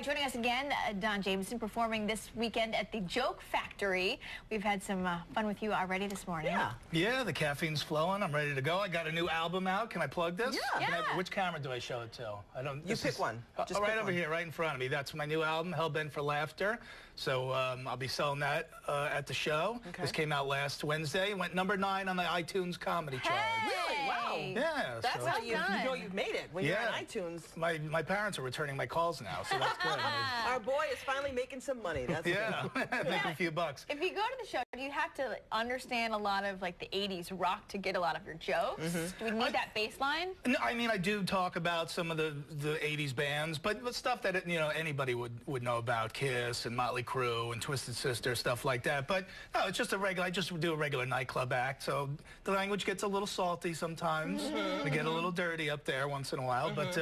right, joining us again, Don Jamieson, performing this weekend at the Joke Factory. We've had some fun with you already this morning. Yeah, the caffeine's flowing. I'm ready to go. I got a new album out. Can I plug this? Yeah. Which camera do I show it to? I don't. You pick one. Just right over here, right in front of me. That's my new album, Hellbent for Laughter. So I'll be selling that at the show. Okay. This came out last Wednesday. Went #9 on the iTunes comedy chart. Really? Wow. Yeah. That's so. how you know you've made it when you're on iTunes. My parents are returning my calls now, so that's good. Our boy is finally making some money. That's yeah, making a few bucks. If you go to the show, you have to understand a lot of like the 80s rock to get a lot of your jokes. Do we need that baseline? No, I mean, I do talk about some of the 80s bands, but stuff that anybody would know about, Kiss and Motley Crue and Twisted Sister, stuff like that. But no, it's just I just do a regular nightclub act, so the language gets a little salty sometimes. We get a little dirty up there once in a while, but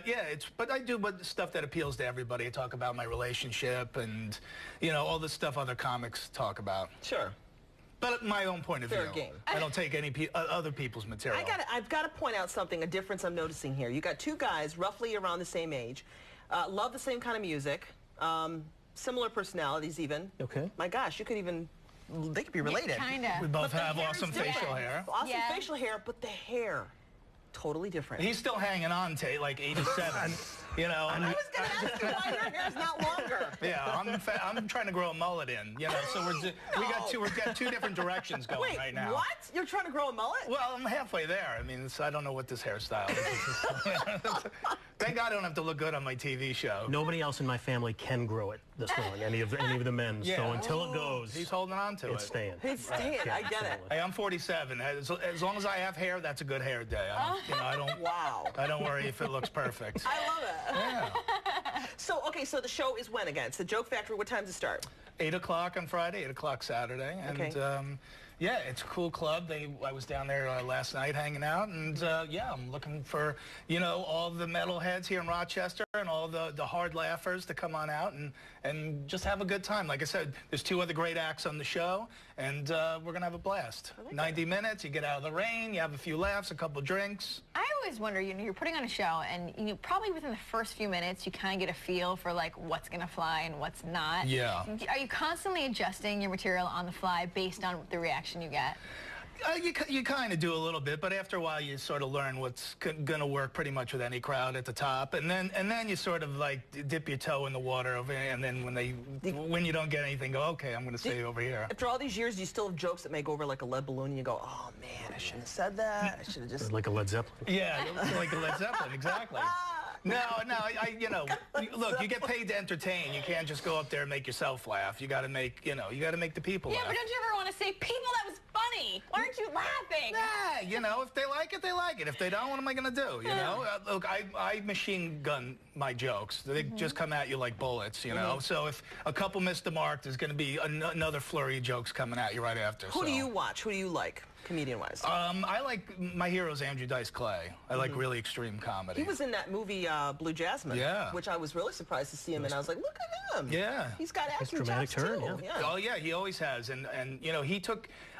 yeah, I do stuff that appeals to everybody. I talk about my relationship and all the stuff other comics talk about. Sure. But my own point of Fair view. game. I don't take any other people's material. I've got to point out something, a difference I'm noticing here. You got two guys roughly around the same age, love the same kind of music, similar personalities even. Okay. My gosh, they could be related. Kinda. We both have awesome facial hair. Awesome facial hair, but the hair, totally different. He's still hanging on to like 87. I was going to ask you why your hair's not longer. Yeah, I'm trying to grow a mullet in. So we've got two different directions going right now. What? You're trying to grow a mullet? Well, I'm halfway there. I mean, I don't know what this hairstyle is. Thank God I don't have to look good on my TV show. Nobody else in my family can grow it this long, any of the men. Yeah. So until it goes, he's holding on to it. It's staying. It's staying. I get it. Hey, I'm 47. As long as I have hair, that's a good hair day. I don't. Wow. I don't worry if it looks perfect. I love it. Yeah. So the show is when again? It's the Joke Factory. What time does it start? 8 o'clock on Friday, 8 o'clock Saturday. And yeah, it's a cool club. I was down there last night hanging out, and yeah, I'm looking for all the metalheads here in Rochester and all the hard laughers to come on out and just have a good time. Like I said, there's 2 other great acts on the show, and we're gonna have a blast. 90 minutes, you get out of the rain, you have a few laughs, a couple drinks. I always wonder, you're putting on a show, and probably within the first few minutes, you kind of get a feel for like what's gonna fly and what's not. Yeah. Are you constantly adjusting your material on the fly based on the reaction you get? You kind of do a little bit, but after a while you sort of learn what's going to work pretty much with any crowd at the top, and then you sort of like dip your toe in the water over here, and then when you don't get anything, go, okay, I'm going to stay over here. After all these years, do you still have jokes that may go over like a lead balloon, and you go, oh man, I shouldn't have said that. I should have just like a Led Zeppelin. Yeah, like a Led Zeppelin, exactly. No, look, you get paid to entertain. You can't just go up there and make yourself laugh. You got to make, you got to make the people laugh. Yeah, but don't you ever want to say, people, that was funny? Why aren't you laughing? Nah, if they like it, they like it. If they don't, what am I going to do, Look, I machine gun my jokes. They just come at you like bullets, So if a couple miss the mark, there's going to be another flurry of jokes coming at you right after. Who do you watch? Who do you like, comedian-wise? I like, my hero's Andrew Dice Clay. I like really extreme comedy. He was in that movie Blue Jasmine, which I was really surprised to see him, and I was like, look at him. Yeah. He's got acting chops too. Yeah. Oh yeah, he always has, and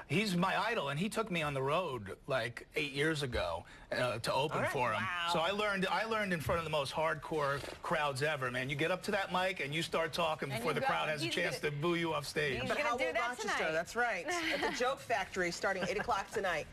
he's my idol, and he took me on the road like 8 years ago to open for him. Wow. So I learned in front of the most hardcore crowds ever, man. You get up to that mic and you start talking before the crowd has a chance to boo you off stage. But how will Rochester? Tonight. That's right. At the Joke Factory starting 8 o'clock tonight.